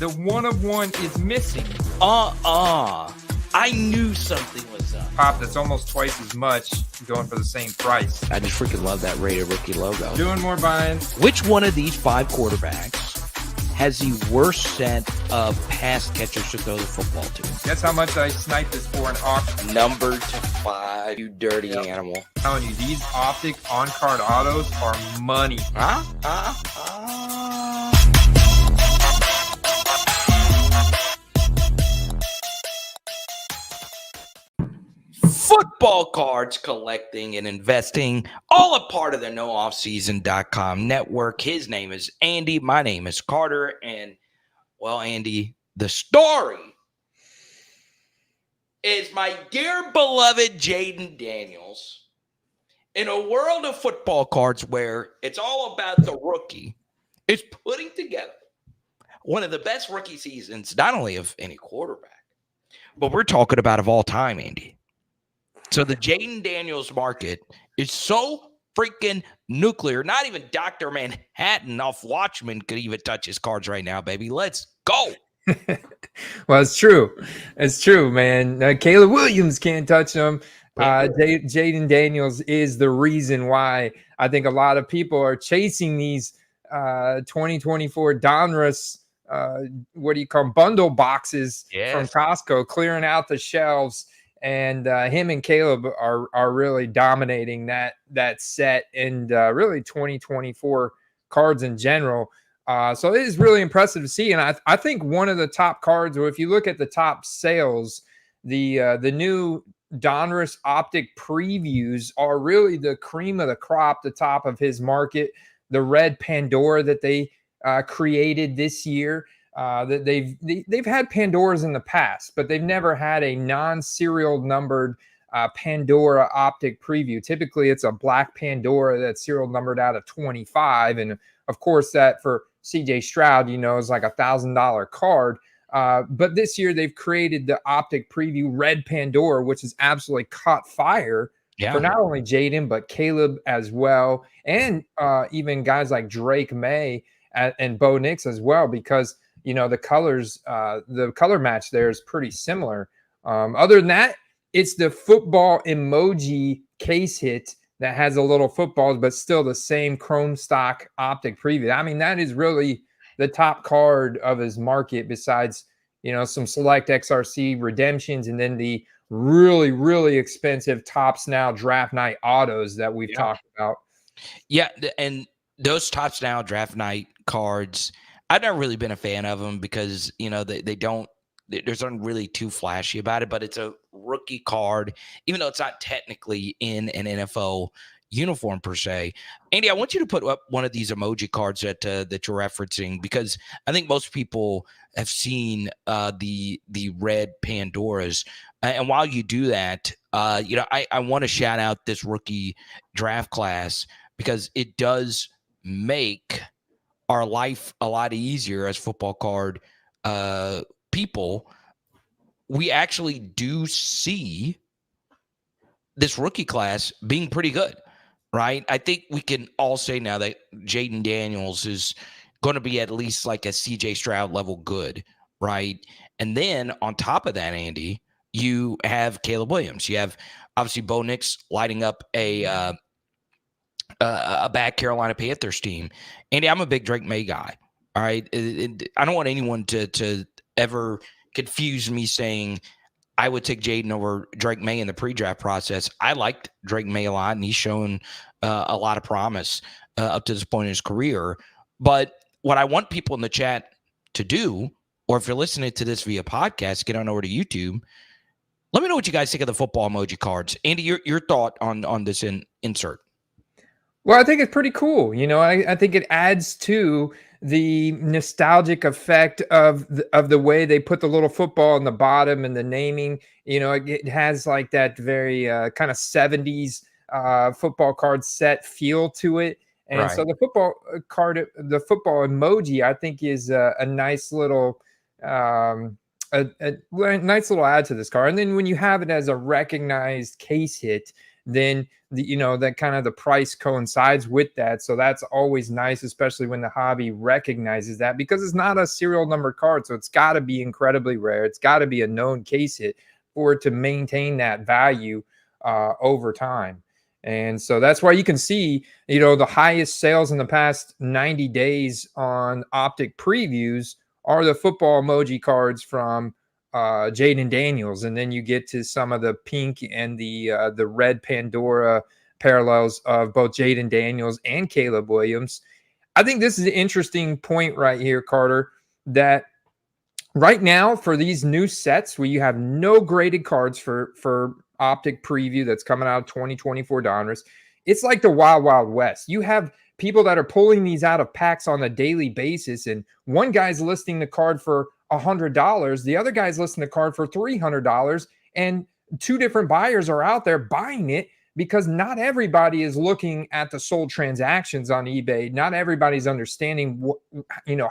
The 1 of 1 is missing. I knew something was up. Pop, that's almost twice as much going for the same price. I just freaking love that rated rookie logo. Doing more buying. Which one of these 5 quarterbacks has the worst set of pass catchers to throw the football to? Guess how much I sniped this for an auction? Number to 5, you dirty animal. I'm telling you, these optic on-card autos are money. Football cards collecting and investing, all a part of the nooffseason.com network. His name is Andy. My name is Carter. And, well, Andy, the story is my dear beloved Jaden Daniels. In a world of football cards where it's all about the rookie, is putting together one of the best rookie seasons, not only of any quarterback, but we're talking about of all time, Andy. So the Jaden Daniels market is so freaking nuclear. Not even Dr. Manhattan off Watchmen could even touch his cards right now, baby. Let's go. Well, it's true. It's true, man. Caleb Williams can't touch them. Jaden Daniels is the reason why I think a lot of people are chasing these 2024 Donruss, bundle boxes from Costco, clearing out the shelves. And him and Caleb are really dominating that set and really 2024 cards in general. So it is really impressive to see. And I think one of the top cards, or if you look at the top sales, the new Donruss Optic previews are really the cream of the crop, the top of his market. The red Pandora that they created this year. That they've had Pandoras in the past, but they've never had a non-serial numbered Pandora Optic preview. Typically, it's a black Pandora that's serial numbered out of 25, and of course, that for CJ Stroud, is like $1,000 card. But this year, they've created the Optic preview red Pandora, which has absolutely caught fire for not only Jaden but Caleb as well, and even guys like Drake May and Bo Nix as well, because the colors, the color match there is pretty similar. Other than that, it's the football emoji case hit that has a little footballs, but still the same chrome stock optic preview. I mean, that is really the top card of his market, besides, some select XRC redemptions, and then the really, really expensive Topps Now Draft Night autos that we've talked about. Yeah, and those Topps Now Draft Night cards, I've never really been a fan of them because, there's nothing really too flashy about it, but it's a rookie card, even though it's not technically in an NFL uniform per se. Andy, I want you to put up one of these emoji cards that you're referencing, because I think most people have seen the red Pandoras. And while you do that, I want to shout out this rookie draft class, because it does make our life a lot easier as football card people. We actually do see this rookie class being pretty good, right? I think we can all say now that Jaden Daniels is going to be at least like a CJ Stroud level good, right? And then on top of that, Andy, you have Caleb Williams. You have obviously Bo Nix lighting up a bad Carolina Panthers team. Andy, I'm a big Drake May guy. All right. I don't want anyone to ever confuse me saying I would take Jaden over Drake May in the pre-draft process. I liked Drake May a lot, and he's shown a lot of promise up to this point in his career. But what I want people in the chat to do, or if you're listening to this via podcast, get on over to YouTube. Let me know what you guys think of the football emoji cards. Andy, your thought on this insert. Well, I think it's pretty cool. I think it adds to the nostalgic effect of the way they put the little football on the bottom and the naming. It has like that very kind of 70s football card set feel to it. And so the football card, the football emoji, I think is a nice little a nice little add to this card. And then when you have it as a recognized case hit, then that kind of the price coincides with that. So that's always nice, especially when the hobby recognizes that, because it's not a serial number card. So it's got to be incredibly rare. It's got to be a known case hit for it to maintain that value over time. And so that's why you can see, the highest sales in the past 90 days on Optic Previews are the football emoji cards from Jaden Daniels, and then you get to some of the pink and the red Pandora parallels of both Jaden Daniels and Caleb Williams. I think this is an interesting point right here, Carter, that right now for these new sets where you have no graded cards for Optic Preview that's coming out of 2024 Donruss, it's like the wild west. You have people that are pulling these out of packs on a daily basis, and one guy's listing the card for $100, the other guy's listing the card for $300, and two different buyers are out there buying it, because not everybody is looking at the sold transactions on eBay. Not everybody's understanding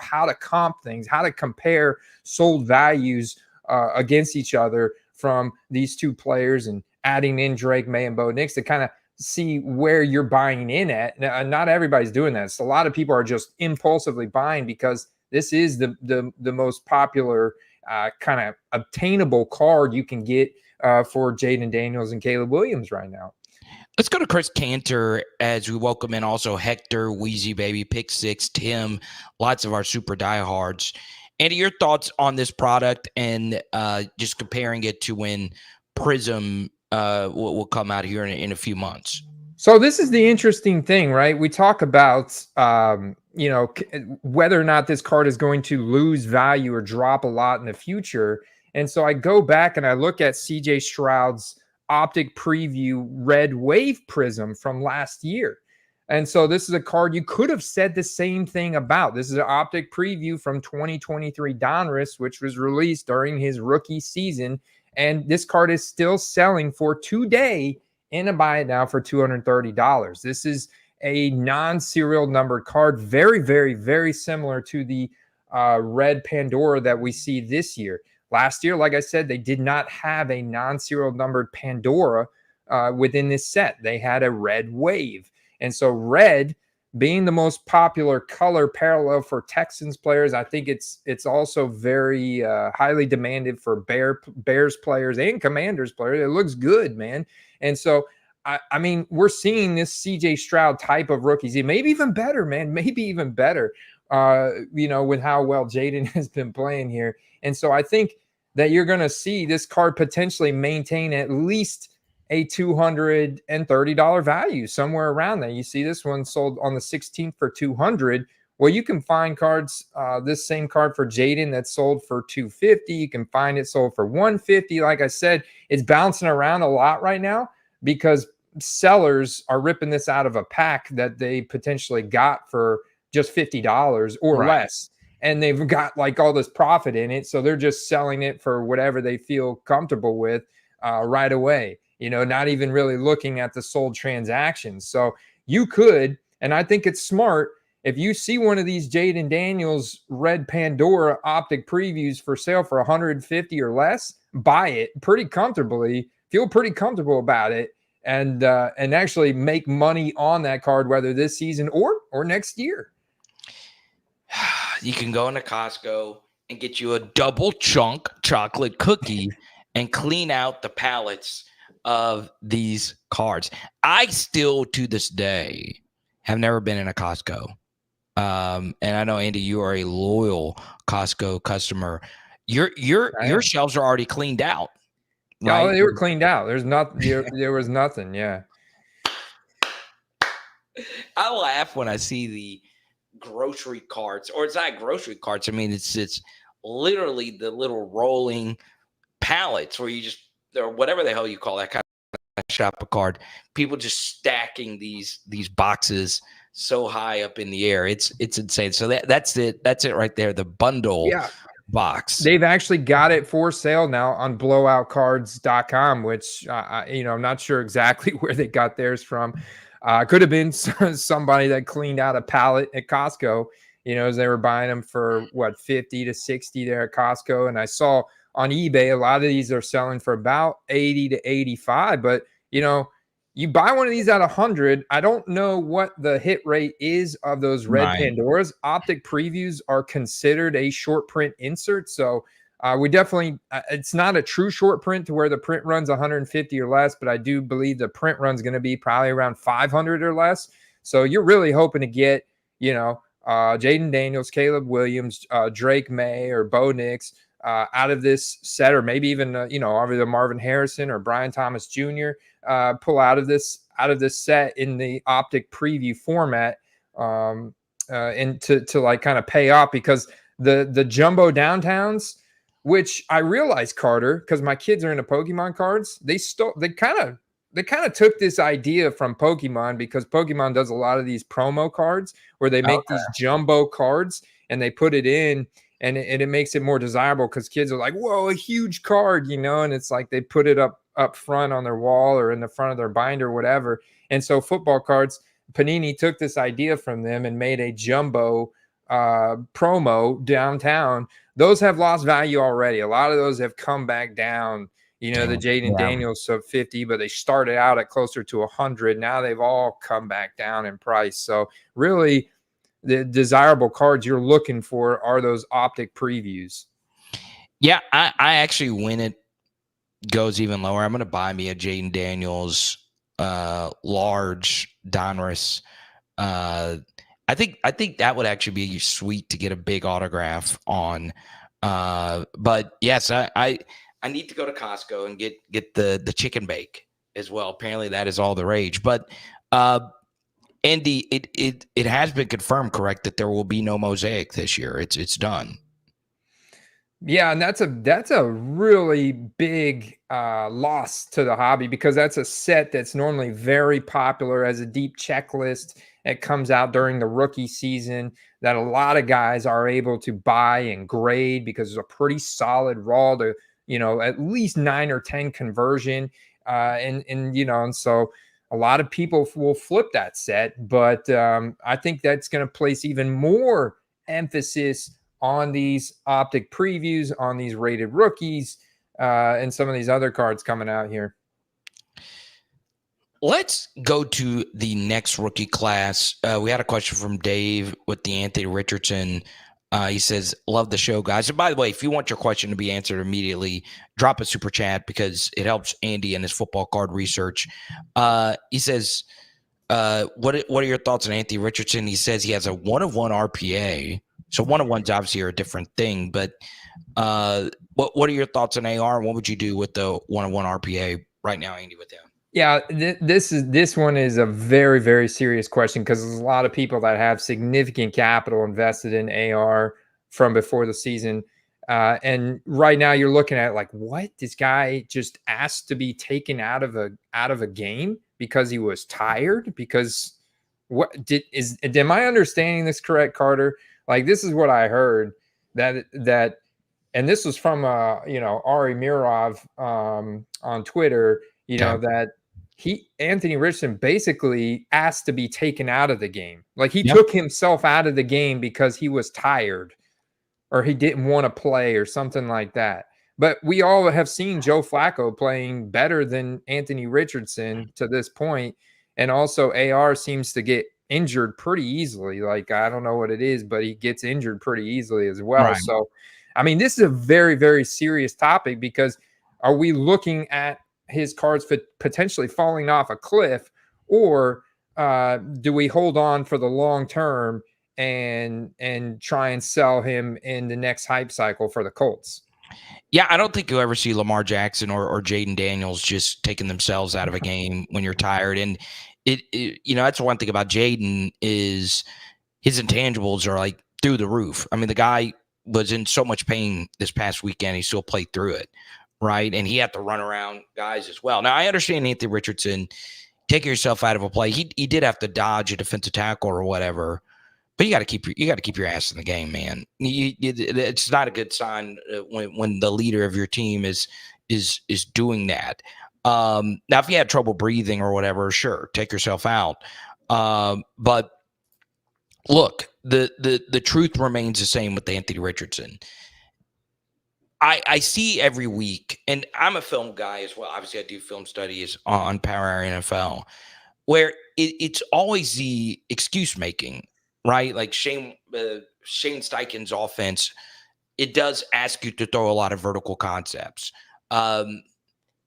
how to comp things, how to compare sold values against each other from these two players, and adding in Drake May and Bo Nix to kind of see where you're buying in at. Now, not everybody's doing that. So a lot of people are just impulsively buying because this is the most popular kind of obtainable card you can get for Jaden Daniels and Caleb Williams right now. Let's go to Chris Cantor as we welcome in also Hector, Wheezy Baby, Pick Six, Tim, lots of our super diehards. Andy, your thoughts on this product and just comparing it to when Prism will come out here in a few months. So this is the interesting thing, right? We talk about, whether or not this card is going to lose value or drop a lot in the future. And so I go back and I look at CJ Stroud's Optic Preview Red Wave Prism from last year. And so this is a card you could have said the same thing about. This is an Optic Preview from 2023 Donruss, which was released during his rookie season. And this card is still selling for today in a buy it now for $230. This is a non-serial numbered card, very, very, very similar to the red Pandora that we see this year. Last year, like I said, they did not have a non-serial numbered Pandora within this set. They had a red wave. And so red being the most popular color parallel for Texans players, I think it's also very highly demanded for Bears players and Commanders players. It looks good, man. And so, I mean, we're seeing this CJ Stroud type of rookies. Maybe even better, man. Maybe even better, with how well Jaden has been playing here. And so I think that you're going to see this card potentially maintain at least a $230 value, somewhere around there. You see this one sold on the 16th for $200. Well, you can find cards, this same card for Jaden that's sold for $250. You can find it sold for $150. Like I said, it's bouncing around a lot right now because sellers are ripping this out of a pack that they potentially got for just $50 or less. And they've got like all this profit in it. So they're just selling it for whatever they feel comfortable with right away, not even really looking at the sold transactions. So you could, and I think it's smart, if you see one of these Jaden Daniels red Pandora Optic Previews for sale for $150 or less, buy it pretty comfortably, feel pretty comfortable about it, and actually make money on that card, whether this season or next year. You can go into Costco and get you a double chunk chocolate cookie and clean out the pallets of these cards. I still, to this day, have never been in a Costco. And I know, Andy, you are a loyal Costco customer. Your shelves are already cleaned out. Right? Oh, they were cleaned out. There was nothing. Yeah. I laugh when I see the grocery carts, or it's not grocery carts. I mean, it's literally the little rolling pallets where you just, or whatever the hell you call that kind of shop a card. People just stacking these boxes so high up in the air. It's insane. So that's it. That's it right there. The bundle box. They've actually got it for sale now on blowoutcards.com, which I'm not sure exactly where they got theirs from. Could have been somebody that cleaned out a pallet at Costco, as they were buying them for what, 50 to 60 there at Costco. And I saw on eBay, a lot of these are selling for about 80 to 85, but you You buy one of these at 100. I don't know what the hit rate is of those red Right. Pandoras. Optic previews are considered a short print insert. So we definitely, it's not a true short print to where the print runs 150 or less, but I do believe the print run's going to be probably around 500 or less. So you're really hoping to get, Jaden Daniels, Caleb Williams, Drake May, or Bo Nix out of this set, or maybe even, either Marvin Harrison or Brian Thomas Jr. Pull out of this set in the optic preview format, and to like kind of pay off, because the jumbo downtowns, which I realize, Carter, because my kids are into Pokemon cards, they kind of took this idea from Pokemon, because Pokemon does a lot of these promo cards where they make these jumbo cards and they put it in, and it makes it more desirable, because kids are like, whoa, a huge card, and it's like they put it up front on their wall or in the front of their binder, whatever. And so football cards, Panini took this idea from them and made a jumbo promo downtown. Those have lost value already. A lot of those have come back down. The Jaden Daniels sub 50, but they started out at closer to 100. Now they've all come back down in price. So really, the desirable cards you're looking for are those optic previews. Yeah, I actually, when it goes even lower, I'm going to buy me a Jaden Daniels large Donruss. I think that would actually be sweet to get a big autograph on. But yes, I need to go to Costco and get the chicken bake as well. Apparently that is all the rage. But Andy, it has been confirmed, correct, that there will be no Mosaic this year. It's done. Yeah, and that's a really big loss to the hobby, because that's a set that's normally very popular as a deep checklist. It comes out during the rookie season that a lot of guys are able to buy and grade, because it's a pretty solid raw to, at least 9 or 10 conversion. And so a lot of people will flip that set, but I think that's going to place even more emphasis on these optic previews, on these rated rookies, and some of these other cards coming out here. Let's go to the next rookie class. We had a question from Dave with the Anthony Richardson. He says, love the show, guys. And by the way, if you want your question to be answered immediately, drop a super chat, because it helps Andy and his football card research. He says, what are your thoughts on Anthony Richardson? He says he has a 1-of-1 RPA. So 1-of-1s obviously are a different thing, but what are your thoughts on AR? And what would you do with the 1-of-1 RPA right now, Andy, with him? Yeah, this one is a very, very serious question, because there's a lot of people that have significant capital invested in AR from before the season. And right now you're looking at like, what? This guy just asked to be taken out of a game because he was tired? Because am I understanding this correct, Carter? Like, this is what I heard, that and this was from Ari Mirov on Twitter, that Anthony Richardson basically asked to be taken out of the game. Like, he took himself out of the game because he was tired, or he didn't want to play, or something like that. But we all have seen Joe Flacco playing better than Anthony Richardson to this point. And also AR seems to get injured pretty easily. Like, I don't know what it is, but he gets injured pretty easily as well. Right. So, I mean, this is a very, very serious topic, because are we looking at his cards potentially falling off a cliff, or do we hold on for the long term and try and sell him in the next hype cycle for the Colts? Yeah, I don't think you'll ever see Lamar Jackson or Jaden Daniels just taking themselves out of a game when you're tired. And it that's one thing about Jaden, is his intangibles are like through the roof. I mean, the guy was in so much pain this past weekend. He still played through it, right? And he had to run around guys as well. Now, I understand Anthony Richardson taking yourself out of a play. He did have to dodge a defensive tackle or whatever. But you got to keep your ass in the game, man. It's not a good sign when the leader of your team is doing that. Now, if you had trouble breathing or whatever, sure, take yourself out. But look, the truth remains the same with Anthony Richardson. I see every week, and I'm a film guy as well. Obviously, I do film studies on Power Hour NFL, where it's always the excuse making, right? Like Shane Steichen's offense, it does ask you to throw a lot of vertical concepts. Um,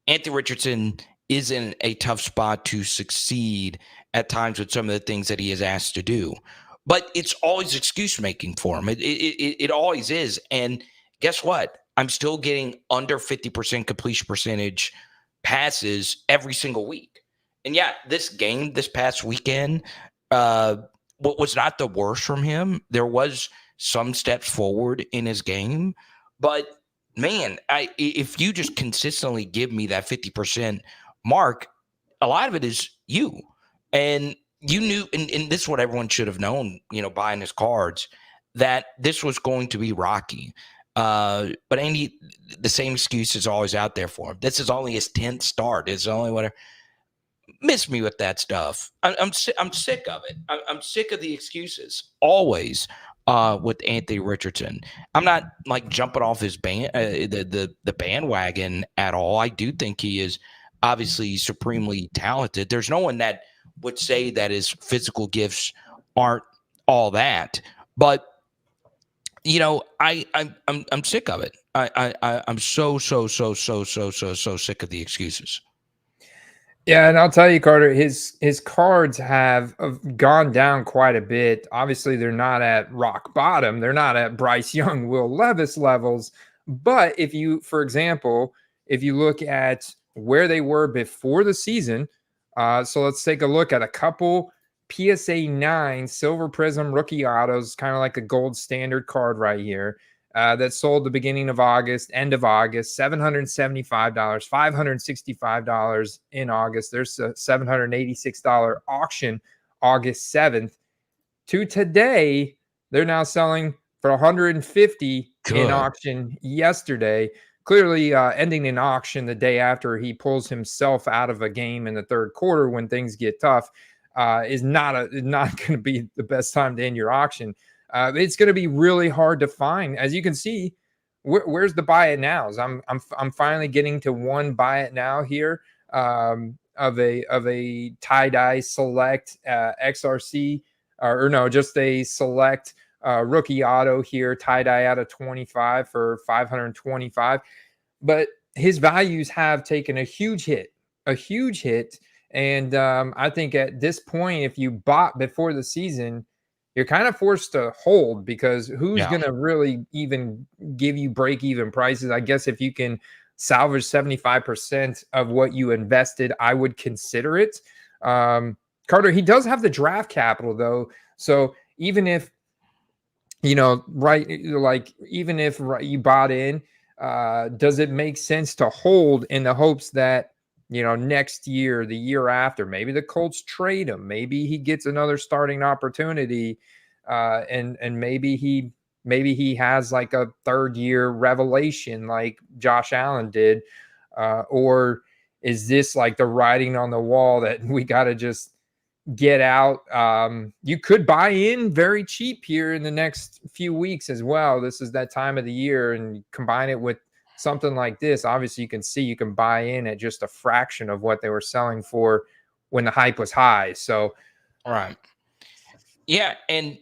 Anthony Richardson is in a tough spot to succeed at times with some of the things that he is asked to do. But it's always excuse making for him. It always is. And guess what? I'm still getting under 50% completion percentage passes every single week. And yeah, this game this past weekend was not the worst from him. There was some steps forward in his game, but man, if you just consistently give me that 50% mark, a lot of it is you. And you knew, and this is what everyone should have known, buying his cards, that this was going to be rocky. But Andy, the same excuse is always out there for him. This is only his 10th start. It's only whatever. Miss me with that stuff. I'm sick of it. I'm sick of the excuses always with Anthony Richardson. I'm not like jumping off his the bandwagon at all. I do think he is obviously supremely talented. There's no one that would say that his physical gifts aren't all that, but I'm sick of it. I'm so sick of the excuses. Yeah, and I'll tell you, Carter, his cards have gone down quite a bit. Obviously, they're not at rock bottom. They're not at Bryce Young, Will Levis levels. But if you, for example, if you look at where they were before the season, so let's take a look at a couple PSA 9 Silver Prism rookie autos, kind of like a gold standard card right here. That sold the beginning of August, end of August, $775, $565 in August. There's a $786 auction August 7th. To today, they're now selling for $150 in auction yesterday. Clearly ending an auction the day after he pulls himself out of a game in the third quarter when things get tough is not going to be the best time to end your auction. It's going to be really hard to find. As you can see, where's the buy it nows? I'm finally getting to one buy it now here of a tie-dye select XRC or no, just a select rookie auto here, tie-dye out of 25 for $525. But his values have taken a huge hit. And I think at this point, if you bought before the season, you're kind of forced to hold because who's going to really even give you break-even prices? I guess if you can salvage 75% of what you invested, I would consider it. Carter, he does have the draft capital, though. So even if, even if you bought in, does it make sense to hold in the hopes that, next year, the year after, maybe the Colts trade him, maybe he gets another starting opportunity, and maybe he has like a third year revelation like Josh Allen did, or is this like the writing on the wall that we got to just get out? You could buy in very cheap here in the next few weeks as well. This is that time of the year, and combine it with something like this. Obviously, you can buy in at just a fraction of what they were selling for when the hype was high. So, right. Yeah. And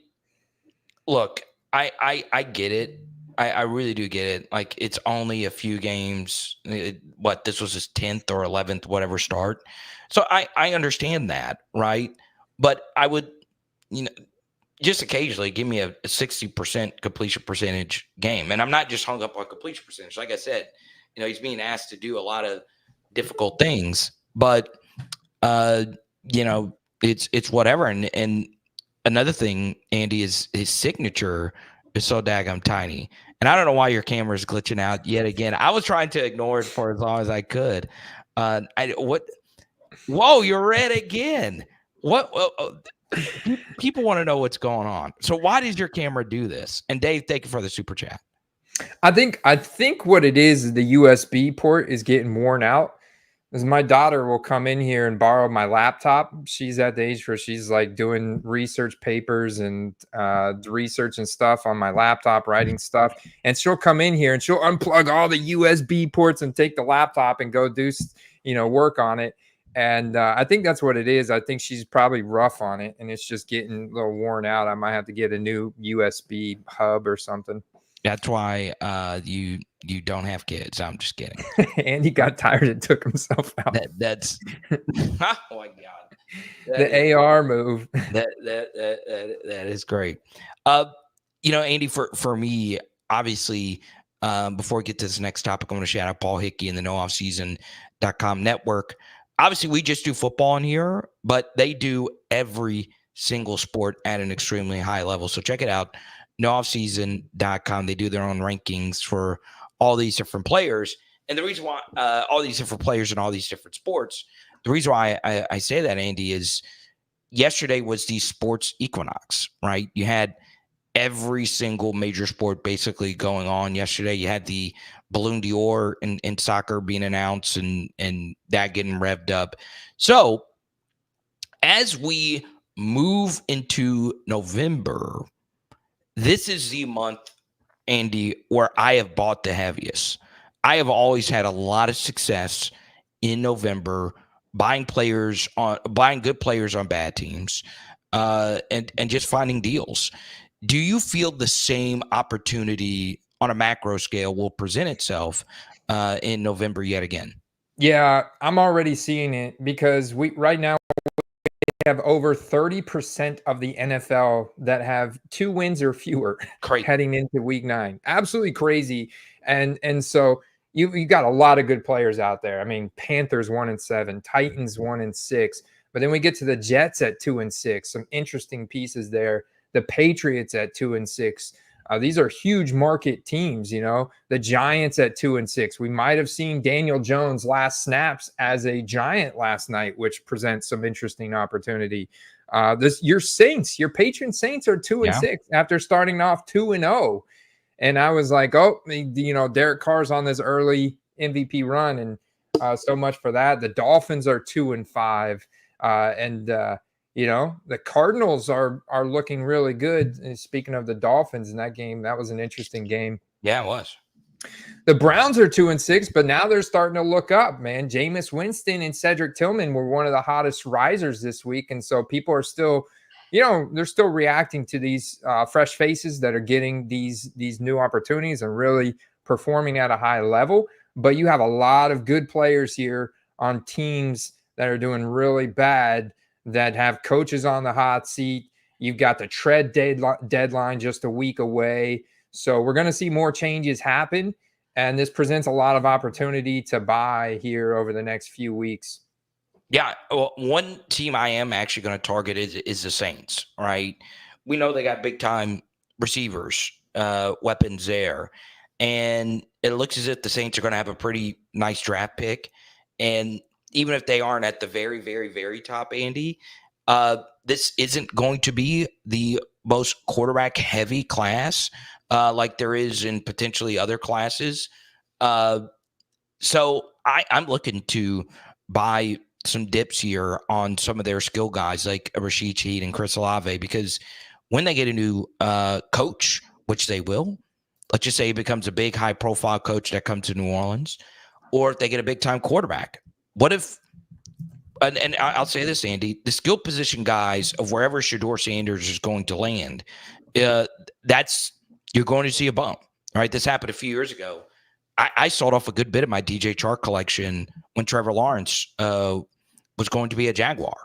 look, I get it. I really do get it. Like, it's only a few games. This was his 10th or 11th, whatever start. So I understand that. Right. But I would, just occasionally give me a 60% completion percentage game. And I'm not just hung up on completion percentage. Like I said, he's being asked to do a lot of difficult things, but it's whatever. And another thing, Andy, is his signature is so daggum tiny. And I don't know why your camera is glitching out yet again. I was trying to ignore it for as long as I could. Whoa, you're red again. What? People want to know what's going on. So why does your camera do this? And Dave, thank you for the super chat. I think what it is the USB port is getting worn out. is my daughter will come in here and borrow my laptop. She's at the age where she's like doing research papers and research and stuff on my laptop, writing stuff. And she'll come in here and she'll unplug all the USB ports and take the laptop and go do, work on it. And I think that's what it is. I think she's probably rough on it and it's just getting a little worn out. I might have to get a new USB hub or something. That's why you don't have kids. I'm just kidding. And he got tired and took himself out. That's oh my god, the AR move. That is great. Andy, for me, obviously, before we get to this next topic, I'm going to shout out Paul Hickey and the nooffseason.com network. Obviously, we just do football in here, but they do every single sport at an extremely high level. So check it out, nooffseason.com. They do their own rankings for all these different players. And the reason why all these different players in all these different sports, the reason why I say that, Andy, is yesterday was the sports equinox, right? You had every single major sport basically going on yesterday. You had the Ballon d'Or in soccer being announced and that getting revved up. So as we move into November, this is the month, Andy, where I have bought the heaviest. I have always had a lot of success in November buying good players on bad teams, and just finding deals. Do you feel the same opportunity on a macro scale will present itself in November yet again? Yeah, I'm already seeing it because right now we have over 30% of the NFL that have 2 wins or fewer heading into week 9. Absolutely crazy. And so you got a lot of good players out there. I mean, Panthers 1-7, Titans 1-6, but then we get to the Jets at 2-6. Some interesting pieces there. The Patriots at 2-6. These are huge market teams, the Giants at 2-6. We might have seen Daniel Jones last snaps as a Giant last night, which presents some interesting opportunity. Your patron Saints are 2-6 after starting off 2-0. And I was like, Derek Carr's on this early MVP run, and so much for that. The Dolphins are 2-5, the Cardinals are looking really good. And speaking of the Dolphins in that game, that was an interesting game. Yeah, it was. The Browns are 2-6, but now they're starting to look up, man. Jameis Winston and Cedric Tillman were one of the hottest risers this week. And so people are still, they're still reacting to these fresh faces that are getting these new opportunities and really performing at a high level. But you have a lot of good players here on teams that are doing really bad, that have coaches on the hot seat. You've got the trade deadline just a week away. So we're going to see more changes happen. And this presents a lot of opportunity to buy here over the next few weeks. Yeah. Well, one team I am actually going to target is the Saints, right? We know they got big time receivers, weapons there. And it looks as if the Saints are going to have a pretty nice draft pick. And even if they aren't at the very, very, very top, Andy, this isn't going to be the most quarterback heavy class like there is in potentially other classes. So I'm looking to buy some dips here on some of their skill guys like Rashid Shaheed and Chris Olave, because when they get a new coach, which they will, let's just say he becomes a big high profile coach that comes to New Orleans, or if they get a big time quarterback. What if, and I'll say this, Andy, the skill position guys of wherever Shedeur Sanders is going to land, you're going to see a bump, right? This happened a few years ago. I sold off a good bit of my DJ Chark collection when Trevor Lawrence was going to be a Jaguar,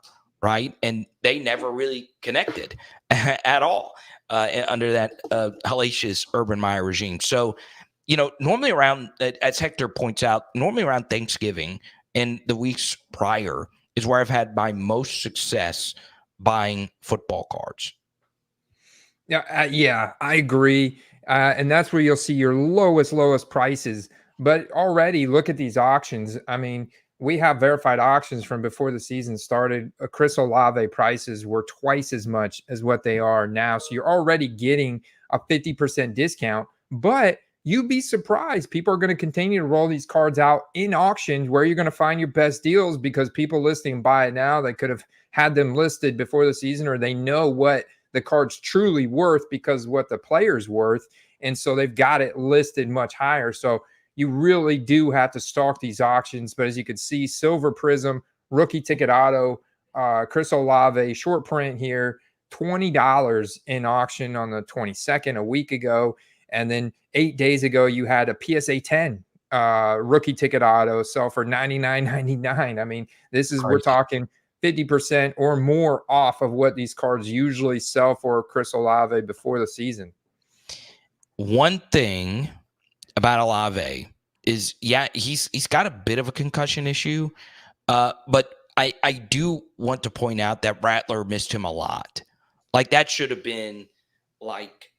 right? And they never really connected at all under that hellacious Urban Meyer regime. So, normally around, as Hector points out, normally around Thanksgiving and the weeks prior is where I've had my most success buying football cards. Yeah, I agree. And that's where you'll see your lowest prices. But already look at these auctions. I mean, we have verified auctions from before the season started. Chris Olave prices were twice as much as what they are now. So you're already getting a 50% discount. But you'd be surprised. People are going to continue to roll these cards out in auctions where you're going to find your best deals because people listing buy it now, they could have had them listed before the season, or they know what the card's truly worth because what the player's worth. And so they've got it listed much higher. So you really do have to stalk these auctions. But as you can see, Silver Prism, rookie ticket auto, Chris Olave, short print here, $20 in auction on the 22nd a week ago. And then 8 days ago, you had a PSA 10 rookie ticket auto sell for $99.99. I mean, we're talking 50% or more off of what these cards usually sell for Chris Olave before the season. One thing about Olave is, he's got a bit of a concussion issue, but I do want to point out that Rattler missed him a lot. Like, that should have been like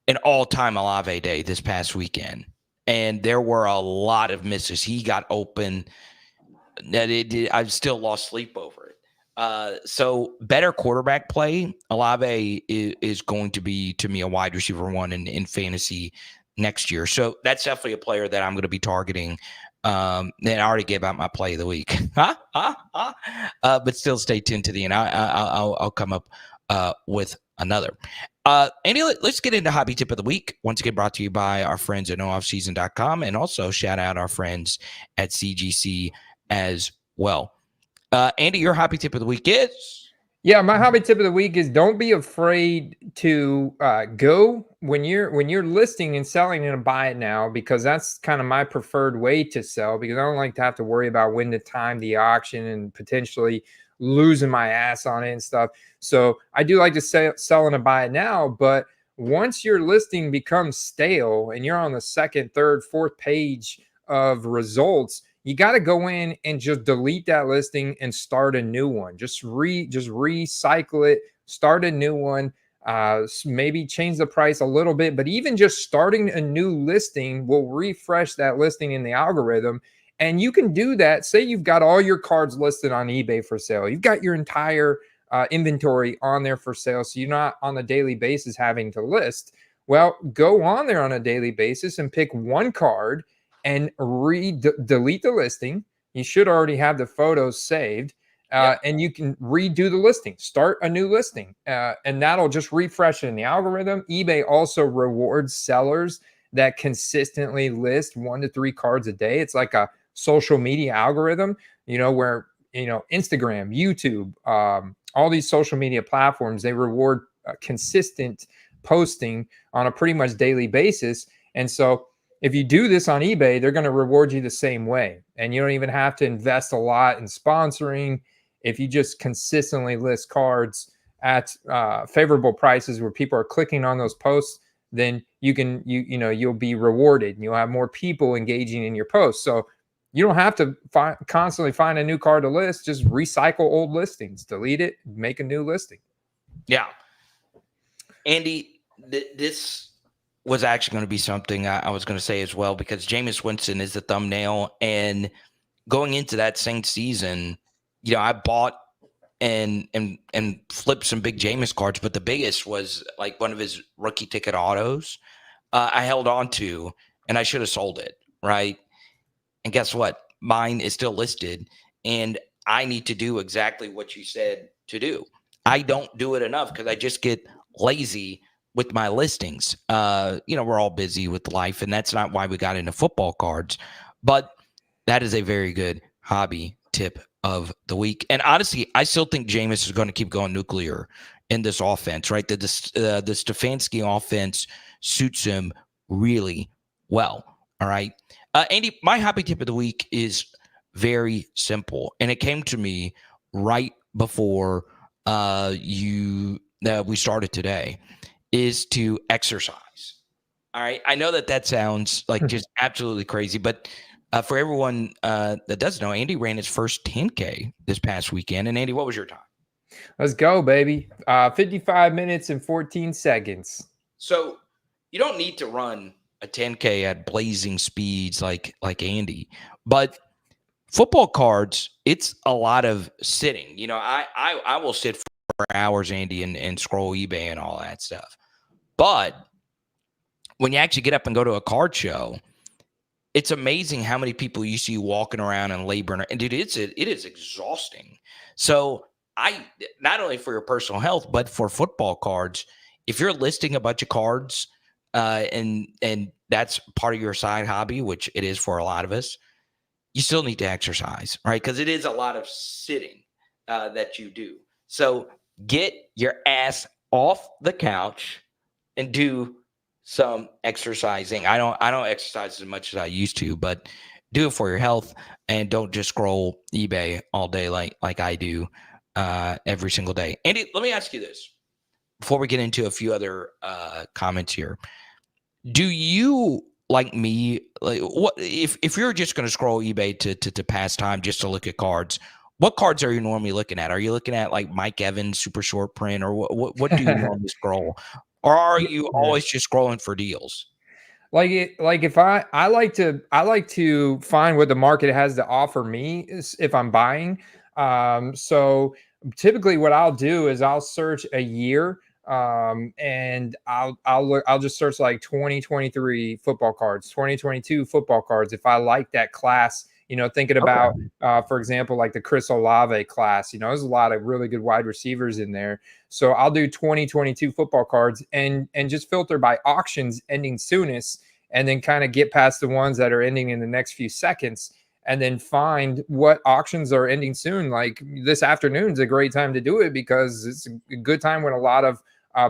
an all-time Olave day this past weekend, and there were a lot of misses. He got open. I've still lost sleep over it. So better quarterback play. Olave is going to be, to me, a wide receiver one in fantasy next year. So that's definitely a player that I'm going to be targeting. And I already gave out my play of the week. But still stay tuned to the end. I'll come up with another. Andy, let's get into hobby tip of the week. Once again, brought to you by our friends at nooffseason.com, and also shout out our friends at CGC as well. Andy, your hobby tip of the week is? Yeah, my hobby tip of the week is don't be afraid to go when you're listing and selling and buy it now, because that's kind of my preferred way to sell, because I don't like to have to worry about when to time the auction and potentially losing my ass on it and stuff. So I do like to sell and buy it now, but once your listing becomes stale and you're on the second, third, fourth page of results, you got to go in and just delete that listing and start a new one. Just recycle it, start a new one, maybe change the price a little bit, but even just starting a new listing will refresh that listing in the algorithm. And you can do that. Say you've got all your cards listed on eBay for sale. You've got your entire inventory on there for sale, so you're not on a daily basis having to list. Well, go on there on a daily basis and pick one card and delete the listing. You should already have the photos saved, and you can redo the listing, start a new listing, and that'll just refresh it in the algorithm. eBay also rewards sellers that consistently list 1 to 3 cards a day. It's like a social media algorithm, where, Instagram, YouTube, all these social media platforms, they reward consistent posting on a pretty much daily basis. And so if you do this on eBay, they're going to reward you the same way. And you don't even have to invest a lot in sponsoring. If you just consistently list cards at favorable prices where people are clicking on those posts, then you'll be rewarded and you'll have more people engaging in your posts. So you don't have to constantly find a new card to list. Just recycle old listings, delete it, make a new listing. Yeah. Andy, this was actually going to be something I was going to say as well, because Jameis Winston is the thumbnail. And going into that Saints season, I bought and flipped some big Jameis cards, but the biggest was like one of his rookie ticket autos. I held on to, and I should have sold it, right? And guess what? Mine is still listed, and I need to do exactly what you said to do. I don't do it enough because I just get lazy with my listings. We're all busy with life, and that's not why we got into football cards. But that is a very good hobby tip of the week. And honestly, I still think Jameis is going to keep going nuclear in this offense, right? The Stefanski offense suits him really well. All right. Andy, my hobby tip of the week is very simple, and it came to me right before we started today, is to exercise. All right. I know that sounds like just absolutely crazy, but for everyone that doesn't know, Andy ran his first 10K this past weekend. And Andy, what was your time? Let's go, baby. 55 minutes and 14 seconds. So you don't need to run a 10K at blazing speeds like Andy, but football cards, it's a lot of sitting. I will sit for hours, Andy, and scroll eBay and all that stuff. But when you actually get up and go to a card show, it's amazing how many people you see walking around and laboring. And dude, it is exhausting. So I, not only for your personal health, but for football cards, if you're listing a bunch of cards, and that's part of your side hobby, which it is for a lot of us, you still need to exercise, right? Because it is a lot of sitting that you do. So get your ass off the couch and do some exercising. I don't exercise as much as I used to, but do it for your health, and don't just scroll eBay all day like I do every single day. Andy, let me ask you this before we get into a few other comments here. Do you, like me, like, what if you're just going to scroll eBay to pass time, just to look at cards? What cards are you normally looking at? Are you looking at like Mike Evans super short print, or what do you normally scroll, or are you Yeah. always just scrolling for deals? Like if I like to find what the market has to offer me if I'm buying. So typically what I'll do is I'll search a year, and I'll just search like 2023 football cards, 2022 football cards if I like that class. Thinking about Okay. for example, like the Chris Olave class. There's a lot of really good wide receivers in there. So I'll do 2022 football cards and just filter by auctions ending soonest, and then kind of get past the ones that are ending in the next few seconds, and then find what auctions are ending soon. Like this afternoon's a great time to do it because it's a good time when a lot of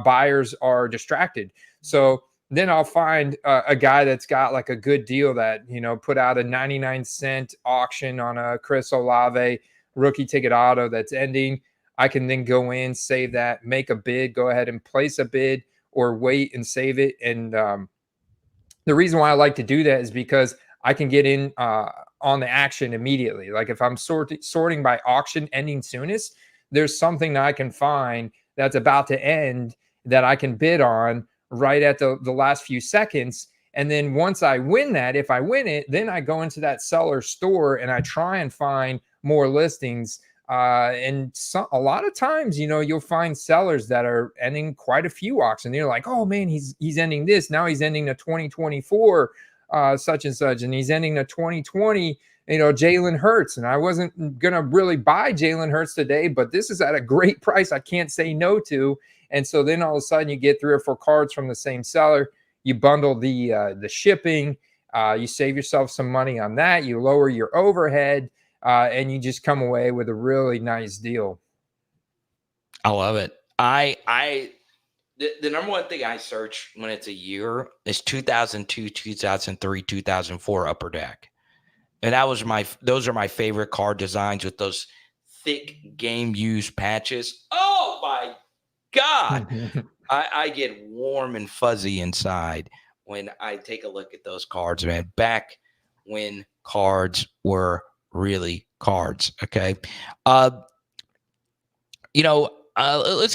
buyers are distracted. So then I'll find a guy that's got like a good deal that, put out a 99-cent auction on a Chris Olave rookie ticket auto that's ending. I can then go in, save that, make a bid, go ahead and place a bid, or wait and save it. And the reason why I like to do that is because I can get in on the action immediately. Like if I'm sorting by auction ending soonest, there's something that I can find that's about to end that I can bid on right at the last few seconds. And then once I win that, if I win it, then I go into that seller store and I try and find more listings. And a lot of times, you'll find sellers that are ending quite a few auctions. You're like, oh man, he's ending this. Now he's ending a 2024 such and such, and he's ending a 2020, Jalen Hurts. And I wasn't gonna really buy Jalen Hurts today, but this is at a great price I can't say no to. And so then all of a sudden you get 3 or 4 cards from the same seller. You bundle the shipping. You save yourself some money on that. You lower your overhead. And you just come away with a really nice deal. I love it. The number one thing I search when it's a year is 2002, 2003, 2004 Upper Deck. And those are my favorite card designs with those thick game used patches. Oh my God. I get warm and fuzzy inside when I take a look at those cards, man. Back when cards were really cards. Okay. Let's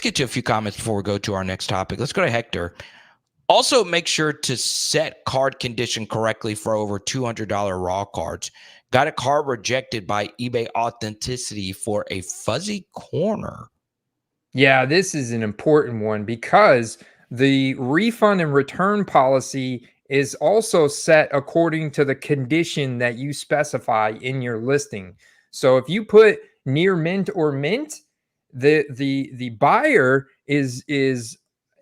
get to a few comments before we go to our next topic. Let's go to Hector. Also, make sure to set card condition correctly for over $200 raw cards. Got a card rejected by eBay Authenticity for a fuzzy corner. Yeah, this is an important one because the refund and return policy is also set according to the condition that you specify in your listing. So if you put near mint or mint, the buyer is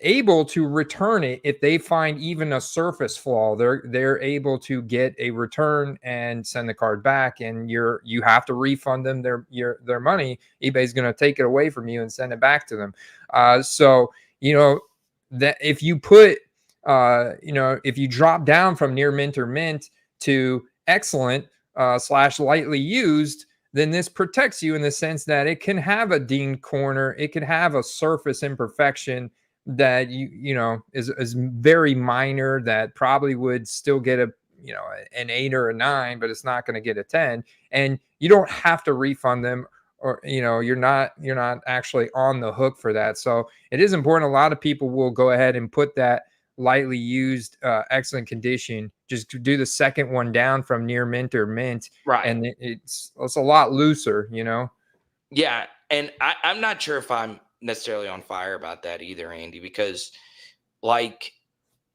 able to return it if they find even a surface flaw. They're able to get a return and send the card back, and you have to refund them their money. eBay's going to take it away from you and send it back to them. So that if you put if you drop down from near mint or mint to excellent / lightly used, then this protects you in the sense that it can have a dinged corner, it can have a surface imperfection that is very minor, that probably would still get an 8 or a 9, but it's not going to get a 10. And you don't have to refund them, or you're not actually on the hook for that. So it is important. A lot of people will go ahead and put that lightly used excellent condition, just do the second one down from near mint or mint, Right. and it's a lot looser. Yeah, and I'm not sure if I'm necessarily on fire about that either, Andy, because like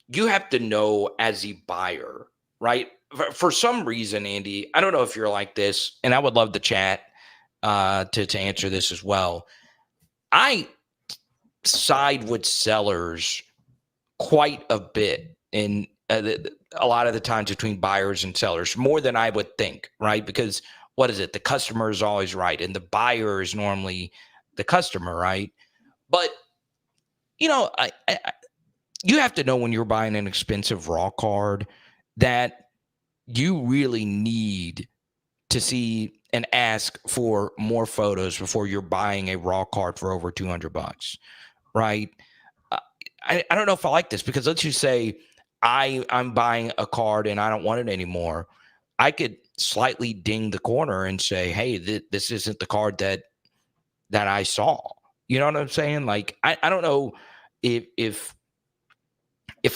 you have to know as a buyer, right? For some reason, Andy, I don't know if you're like this, and I would love the chat to answer this as well. I side with sellers quite a bit in a lot of the times between buyers and sellers, more than I would think, right? Because what is it? The customer is always right, and the buyer is normally the customer, right? But you have to know when you're buying an expensive raw card that you really need to see and ask for more photos before you're buying a raw card for over $200, right? Uh, I don't know if I like this, because let's just say I'm buying a card and I don't want it anymore. I could slightly ding the corner and say, hey, this isn't the card that I saw. You know what I'm saying? Like, I don't know if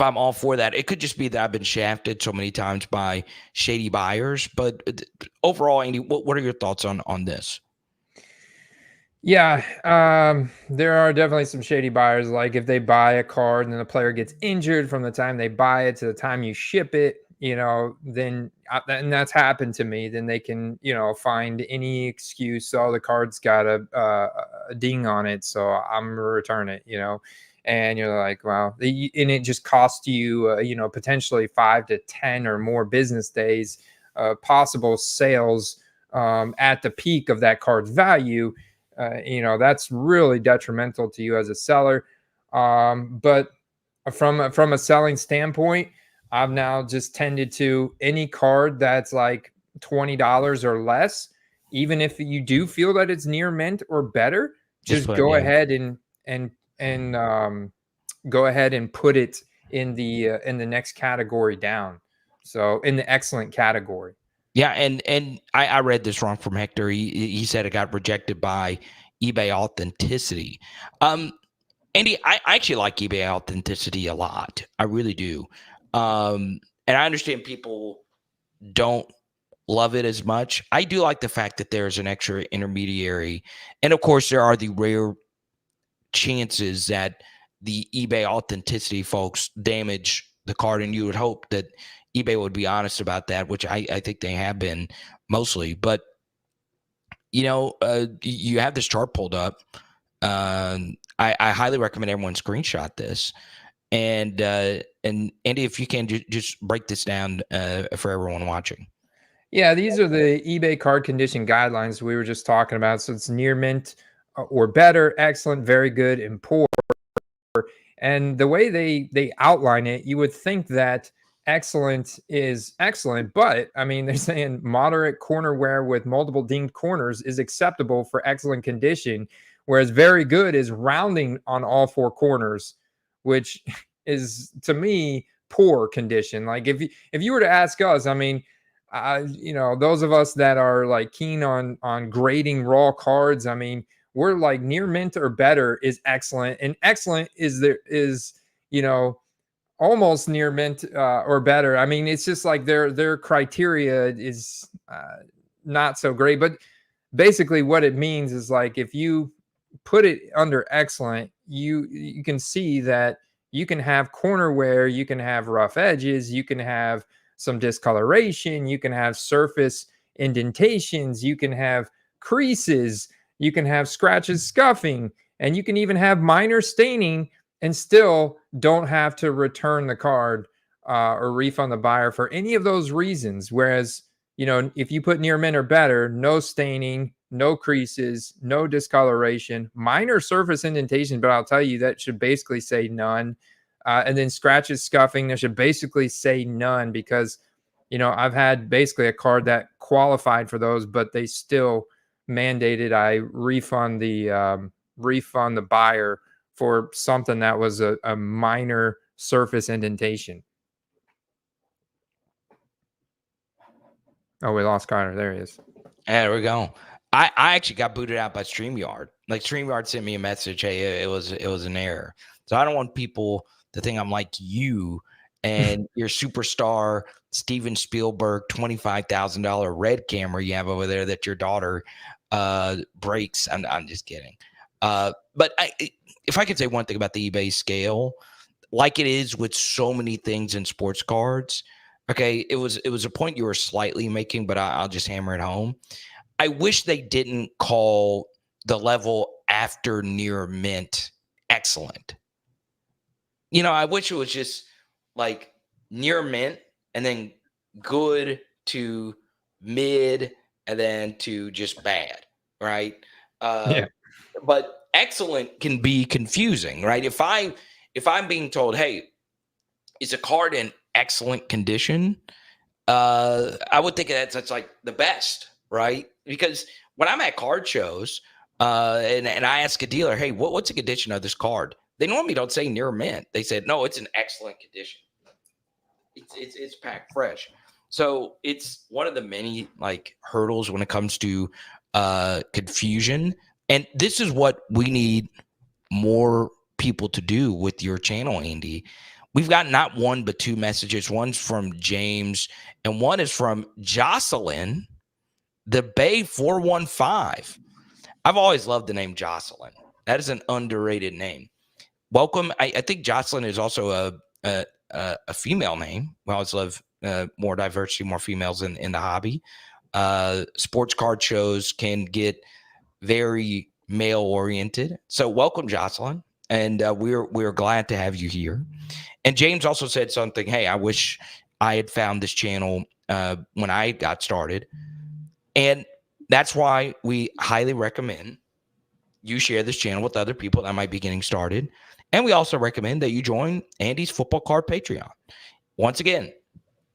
I'm all for that. It could just be that I've been shafted so many times by shady buyers. But overall, Andy, what are your thoughts on this? Yeah, there are definitely some shady buyers. Like if they buy a card and then the player gets injured from the time they buy it to the time you ship it, then and that's happened to me. Then they can, find any excuse. Oh, the card's got a ding on it, so I'm gonna return it. And you're like, wow, and it just costs you, potentially 5 to 10 or more business days, possible sales at the peak of that card's value. That's really detrimental to you as a seller. But from a selling standpoint, I've now just tended to any card that's like $20 or less, even if you do feel that it's near mint or better, just go ahead and go ahead and put it in the next category down. So in the excellent category. Yeah, and I read this wrong from Hector. He said it got rejected by eBay Authenticity. Andy, I actually like eBay Authenticity a lot. I really do. And I understand people don't love it as much. I do like the fact that there's an extra intermediary. And of course, there are the rare chances that the eBay Authenticity folks damage the card. And you would hope that eBay would be honest about that, which I think they have been mostly. But, you have this chart pulled up. I highly recommend everyone screenshot this. And Andy, if you can just break this down for everyone watching. Yeah, these are the eBay card condition guidelines we were just talking about. So it's near mint or better, excellent, very good, and poor. And the way they outline it, you would think that excellent is excellent, but I mean, they're saying moderate corner wear with multiple dinged corners is acceptable for excellent condition, whereas very good is rounding on all four corners, which is to me poor condition. Like if you were to ask us, I mean, those of us that are like keen on grading raw cards, I mean, we're like near mint or better is excellent, and excellent is almost near mint or better. I mean, it's just like their criteria is not so great, but basically what it means is like if you put it under excellent, you can see that you can have corner wear, you can have rough edges, you can have some discoloration, you can have surface indentations, you can have creases, you can have scratches, scuffing, and you can even have minor staining and still don't have to return the card or refund the buyer for any of those reasons. Whereas, if you put near mint or better, no staining, no creases, no discoloration, minor surface indentation, but I'll tell you that should basically say none. And then scratches, scuffing, that should basically say none, because, I've had basically a card that qualified for those, but they still mandated I refund the buyer for something that was a minor surface indentation. Oh, we lost Connor. There he is. There we go. I actually got booted out by StreamYard. Like StreamYard sent me a message, hey, it was an error. So I don't want people to think I'm like you and your superstar Steven Spielberg $25,000 red camera you have over there that your daughter breaks. I'm just kidding. But if I could say one thing about the eBay scale, like it is with so many things in sports cards. Okay, it was a point you were slightly making, but I'll just hammer it home. I wish they didn't call the level after near mint excellent. I wish it was just like near mint and then good to mid and then to just bad, right? Yeah. But excellent can be confusing, right? If I'm being told, hey, is a card in excellent condition? I would think that's like the best, right? Because when I'm at card shows, and I ask a dealer, hey, what's the condition of this card? They normally don't say near mint. They said, no, it's in excellent condition. It's packed fresh. So it's one of the many like hurdles when it comes to confusion. And this is what we need more people to do with your channel, Andy. We've got not one but two messages. One's from James and one is from Jocelyn, the Bay 415. I've always loved the name Jocelyn. That is an underrated name. Welcome. I think Jocelyn is also a female name. We always love more diversity, more females in the hobby. Sports card shows can get very male oriented. So welcome, Jocelyn. And we're glad to have you here. And James also said something. Hey, I wish I had found this channel when I got started. And that's why we highly recommend you share this channel with other people that might be getting started. And we also recommend that you join Andy's Football Card Patreon. Once again,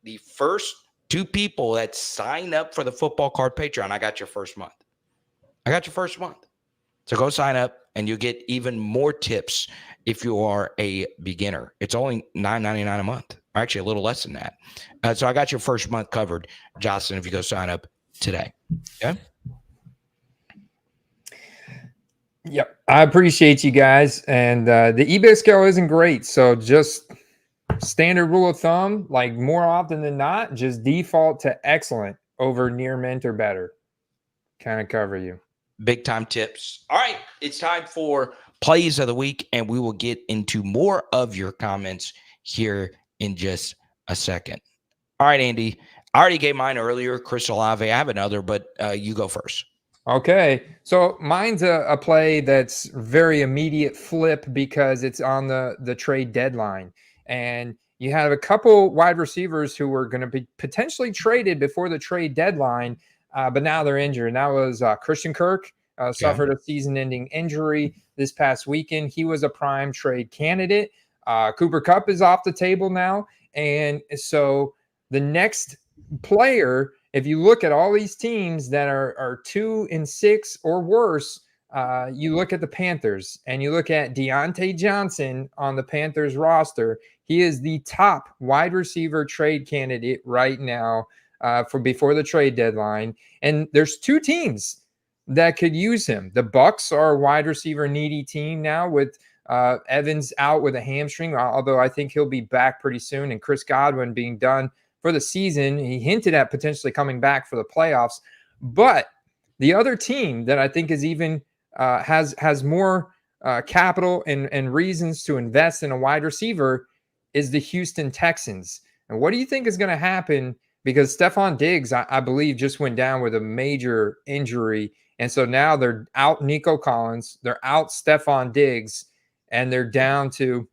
the first two people that sign up for the Football Card Patreon, I got your first month. So go sign up and you'll get even more tips if you are a beginner. It's only $9.99 a month, or actually a little less than that. So I got your first month covered, Jocelyn, if you go sign up today. Okay? Yep. I appreciate you guys. And the eBay scale isn't great. So just standard rule of thumb, like more often than not, just default to excellent over near mint or better. Kind of cover you. Big time tips. All right. It's time for plays of the week, and we will get into more of your comments here in just a second. All right, Andy. I already gave mine earlier, Chris Olave. I have another, but you go first. Okay, so mine's a play that's very immediate flip because it's on the trade deadline, and you have a couple wide receivers who were going to be potentially traded before the trade deadline, but now they're injured. And that was Christian Kirk suffered a season-ending injury this past weekend. He was a prime trade candidate. Cooper Kupp is off the table now, and so the next player, if you look at all these teams that are 2-6 or worse, you look at the Panthers and you look at Deontay Johnson on the Panthers roster. He is the top wide receiver trade candidate right now for before the trade deadline. And there's two teams that could use him. The Bucks are a wide receiver needy team now with Evans out with a hamstring, although I think he'll be back pretty soon, and Chris Godwin being done for the season. He hinted at potentially coming back for the playoffs. But the other team that I think is even has more capital and reasons to invest in a wide receiver is the Houston Texans. And what do you think is going to happen? Because Stephon Diggs, I believe, just went down with a major injury. And so now they're out Nico Collins, they're out Stephon Diggs, and they're down to,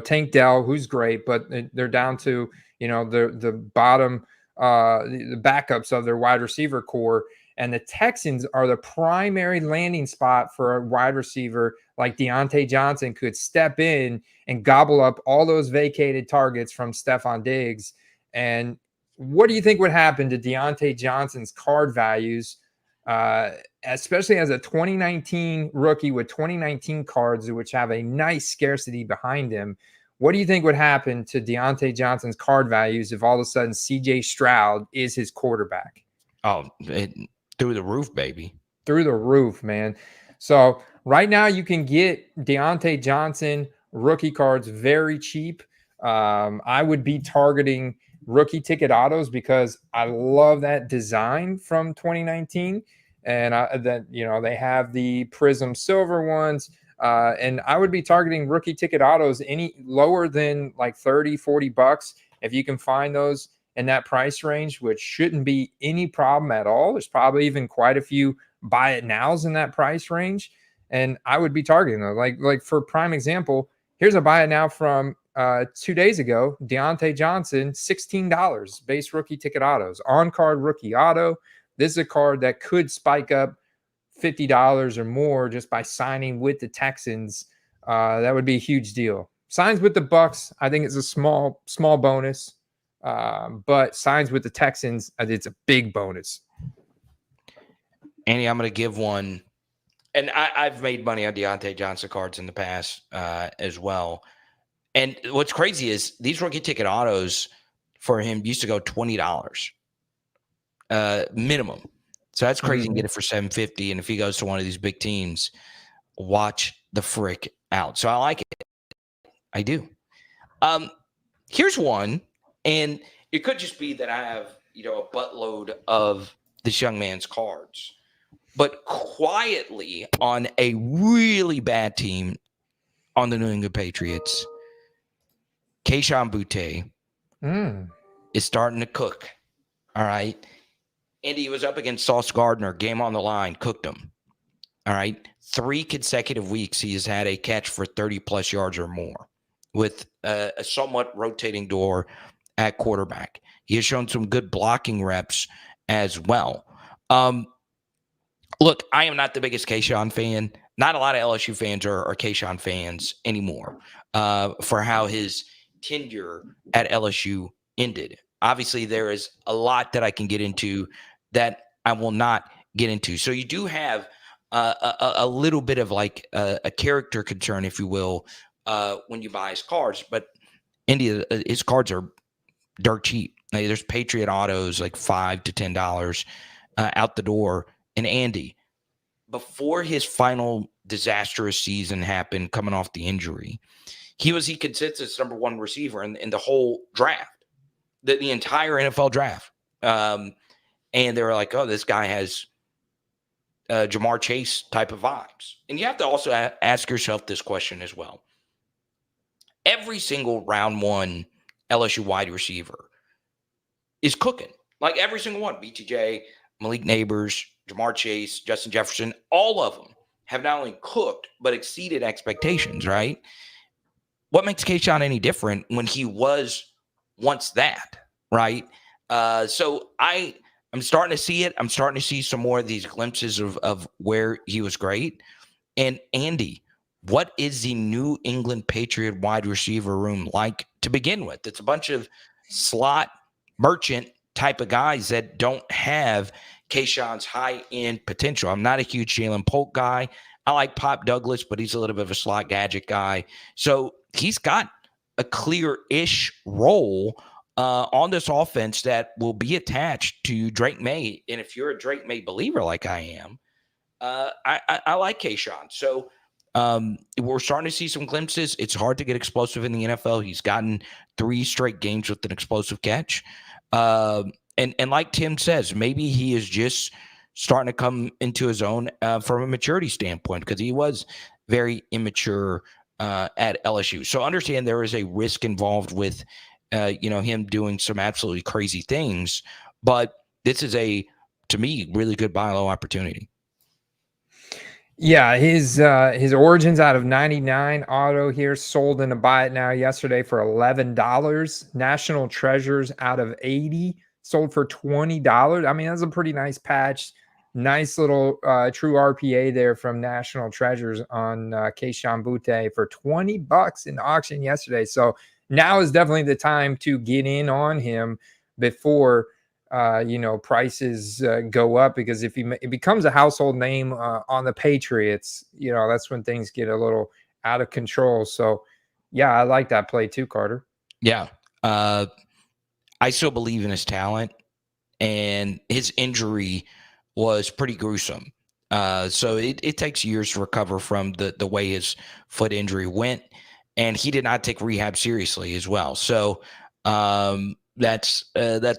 Tank Dell, who's great, but they're down to, the bottom, the backups of their wide receiver core. And the Texans are the primary landing spot for a wide receiver like Deontay Johnson could step in and gobble up all those vacated targets from Stephon Diggs. And what do you think would happen to Deontay Johnson's card values, especially as a 2019 rookie with 2019 cards, which have a nice scarcity behind him? What do you think would happen to Deontay Johnson's card values if all of a sudden CJ Stroud is his quarterback? Oh, through the roof, baby. Through the roof, man. So right now you can get Deontay Johnson rookie cards very cheap. I would be targeting rookie ticket autos because I love that design from 2019. And that, they have the Prism Silver ones. And I would be targeting rookie ticket autos any lower than like 30, $40. If you can find those in that price range, which shouldn't be any problem at all. There's probably even quite a few buy it nows in that price range. And I would be targeting those. Like for prime example, here's a buy it now from 2 days ago. Deontay Johnson, $16 base rookie ticket autos, on card rookie auto. This is a card that could spike up $50 or more just by signing with the Texans. That would be a huge deal. Signs with the Bucks, I think it's a small bonus. But signs with the Texans, it's a big bonus. Andy, I'm going to give one. And I've made money on Deontay Johnson cards in the past as well. And what's crazy is these rookie ticket autos for him used to go $20 minimum. So that's crazy. You can get it for $750. And if he goes to one of these big teams, watch the frick out. So I like it. I do. Here's one. And it could just be that I have, a buttload of this young man's cards. But quietly on a really bad team on the New England Patriots, Kayshon Boutte is starting to cook. All right. And he was up against Sauce Gardner, game on the line, cooked him. All right. 3 consecutive weeks he has had a catch for 30-plus yards or more with a somewhat rotating door at quarterback. He has shown some good blocking reps as well. Look, I am not the biggest Kayshon fan. Not a lot of LSU fans are Kayshon fans anymore for how his tenure at LSU ended. Obviously, there is a lot that I can get into that I will not get into. So you do have a little bit of like a character concern, if you will, when you buy his cards. But India, his cards are dirt cheap. Like, there's Patriot autos like $5 to $10 out the door. And Andy, before his final disastrous season happened, coming off the injury, he was the consensus number 1 receiver in the whole draft, the entire NFL draft. And they were like, oh, this guy has Jamar Chase type of vibes. And you have to also ask yourself this question as well. Every single round 1 LSU wide receiver is cooking. Like every single one. BTJ, Malik Neighbors, Jamar Chase, Justin Jefferson, all of them have not only cooked, but exceeded expectations, right? What makes Kayshon any different when he was once that, right? So I'm starting to see it. I'm starting to see some more of these glimpses of where he was great. And Andy, what is the New England Patriot wide receiver room like to begin with? It's a bunch of slot merchant type of guys that don't have Kayshon's high-end potential. I'm not a huge Jalen Polk guy. I like Pop Douglas, but he's a little bit of a slot gadget guy. So he's got a clear-ish role on this offense that will be attached to Drake May. And if you're a Drake May believer like I am, I like Kayshon. So we're starting to see some glimpses. It's hard to get explosive in the NFL. He's gotten 3 straight games with an explosive catch. And like Tim says, maybe he is just starting to come into his own from a maturity standpoint, because he was very immature at LSU. So understand there is a risk involved with him doing some absolutely crazy things, but this is to me, really good buy low opportunity. Yeah, his origins out of 99 auto here, sold in a buy it now yesterday for $11. National Treasures out of 80, sold for $20. I mean, that's a pretty nice patch. Nice little true RPA there from National Treasures on Kayshon Boutte for $20 in the auction yesterday. So now is definitely the time to get in on him before prices go up, because if it becomes a household name on the Patriots, that's when things get a little out of control. So yeah, I like that play too, Carter. Yeah. I still believe in his talent, and his injury was pretty gruesome. So it takes years to recover from the way his foot injury went, and he did not take rehab seriously as well. So that's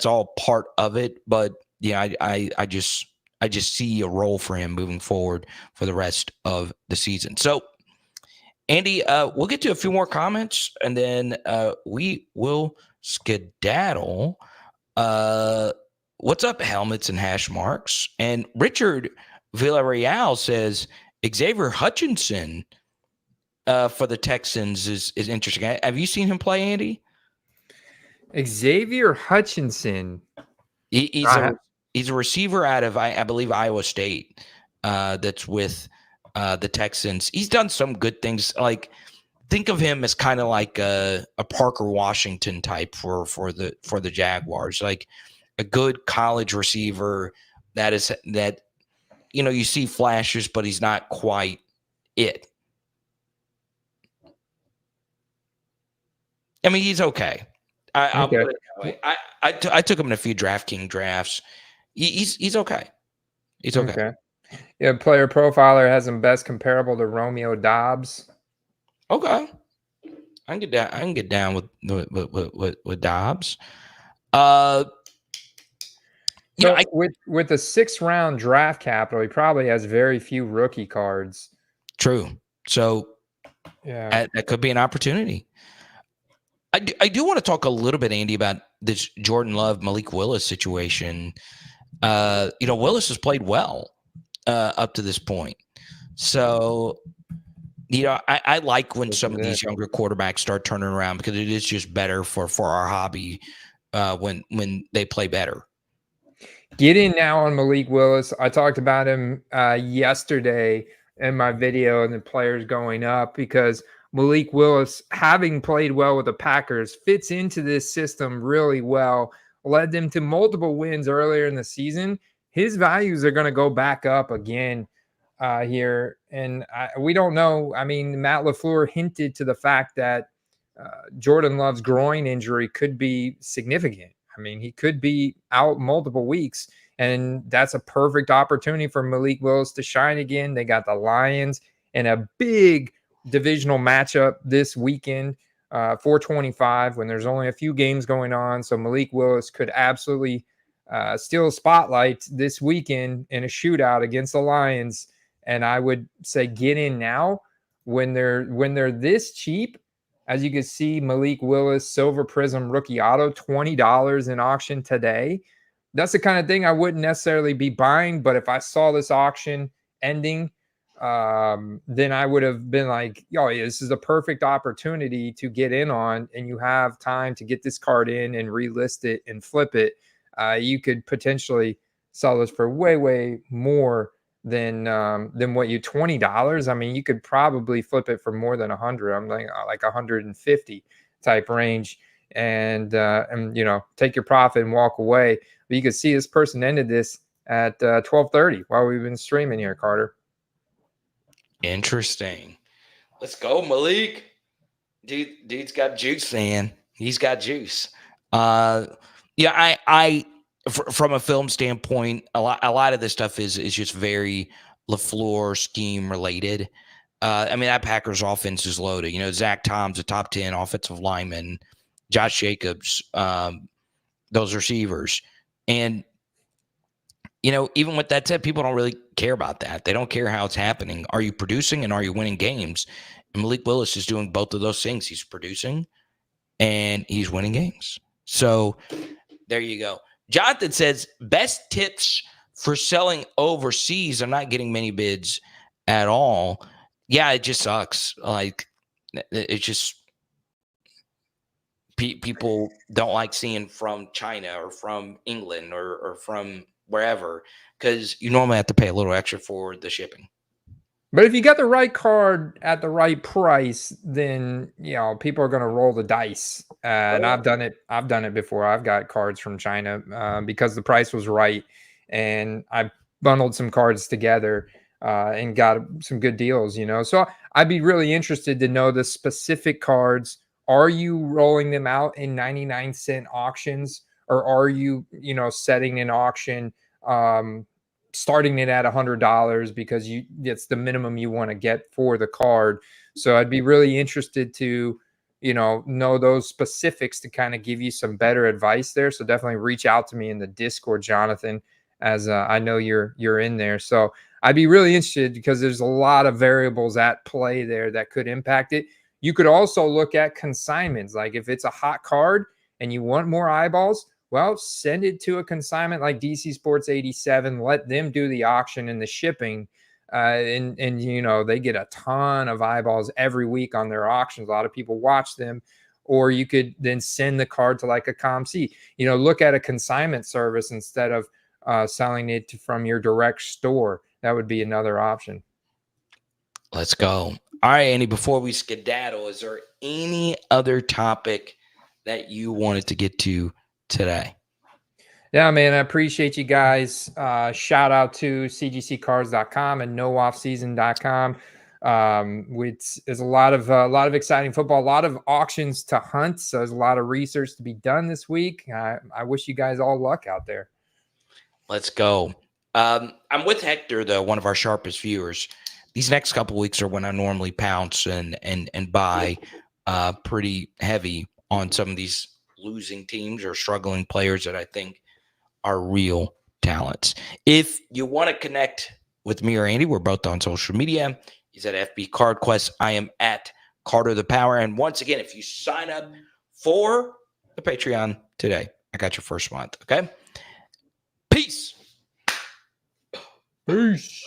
all part of it. But yeah, I just see a role for him moving forward for the rest of the season. So Andy, we'll get to a few more comments, and then we will skedaddle. What's up, helmets and hash marks? And Richard Villarreal says Xavier Hutchinson for the Texans is interesting. Have you seen him play, Andy? Xavier Hutchinson. He's a receiver out of I believe Iowa State. That's with the Texans. He's done some good things. Like, think of him as kind of like a Parker Washington type for the Jaguars. Like a good college receiver that you see flashes, but he's not quite it. I mean, he's okay. I'll put it that way. I took him in a few DraftKings drafts. He's okay. He's okay. Yeah, Player Profiler has him best comparable to Romeo Dobbs. Okay, I can get down with Dobbs. With the 6th round draft capital, he probably has very few rookie cards. True. So yeah, that could be an opportunity. I do want to talk a little bit, Andy, about this Jordan Love, Malik Willis situation. Willis has played well up to this point. So, I like when some of these younger quarterbacks start turning around, because it is just better for our hobby when they play better. Get in now on Malik Willis. I talked about him yesterday in my video and the players going up, because Malik Willis, having played well with the Packers, fits into this system really well, led them to multiple wins earlier in the season. His values are going to go back up again here. And we don't know. I mean, Matt LaFleur hinted to the fact that Jordan Love's groin injury could be significant. I mean, he could be out multiple weeks, and that's a perfect opportunity for Malik Willis to shine again. They got the Lions in a big divisional matchup this weekend, 425, when there's only a few games going on. So Malik Willis could absolutely steal a spotlight this weekend in a shootout against the Lions. And I would say get in now when they're this cheap. As you can see, Malik Willis, Silver Prism rookie auto, $20 in auction today. That's the kind of thing I wouldn't necessarily be buying, but if I saw this auction ending, then I would have been like, oh, yeah, this is a perfect opportunity to get in on, and you have time to get this card in and relist it and flip it. You could potentially sell this for way, way more than what you $20. I mean, you could probably flip it for more than 100. I'm like 150 type range, and take your profit and walk away. But you can see this person ended this at 12:30 while we've been streaming here, Carter. Interesting. Let's go, Malik. Dude's got juice, man. He's got juice. I from a film standpoint, a lot of this stuff is just very LaFleur scheme related. I mean, that Packers offense is loaded. Zach Tom's a top 10 offensive lineman, Josh Jacobs, those receivers. And, even with that said, people don't really care about that. They don't care how it's happening. Are you producing and are you winning games? And Malik Willis is doing both of those things. He's producing and he's winning games. So there you go. Jonathan says, best tips for selling overseas are not getting many bids at all. Yeah, it just sucks. Like, it's just people don't like seeing from China or from England or from wherever, because you normally have to pay a little extra for the shipping. But if you got the right card at the right price, then people are going to roll the dice. And I've done it before. I've got cards from China because the price was right, and I bundled some cards together and got some good deals. So I'd be really interested to know the specific cards. Are you rolling them out in 99-cent auctions, or are you setting an auction? Starting it at $100 because it's the minimum you want to get for the card. So I'd be really interested to, know those specifics to kind of give you some better advice there. So definitely reach out to me in the Discord, Jonathan, as I know you're in there. So I'd be really interested because there's a lot of variables at play there that could impact it. You could also look at consignments. Like if it's a hot card and you want more eyeballs, well, send it to a consignment like DC Sports 87. Let them do the auction and the shipping. And you know, they get a ton of eyeballs every week on their auctions. A lot of people watch them. Or you could then send the card to like a ComC. You know, look at a consignment service instead of selling it from your direct store. That would be another option. Let's go. All right, Andy, before we skedaddle, is there any other topic that you wanted to get to today? Yeah, man, I appreciate you guys. Shout out to cgccards.com and nooffseason.com. There's a lot of exciting football, a lot of auctions to hunt. So there's a lot of research to be done this week. I wish you guys all luck out there. Let's go. I'm with Hector, though, one of our sharpest viewers. These next couple of weeks are when I normally pounce and buy pretty heavy on some of these losing teams or struggling players that I think are real talents. If you want to connect with me or Andy, we're both on social media. He's at FB Card Quest. I am at Carter the Power. And once again, if you sign up for the Patreon today, I got your first month. Okay. Peace. Peace.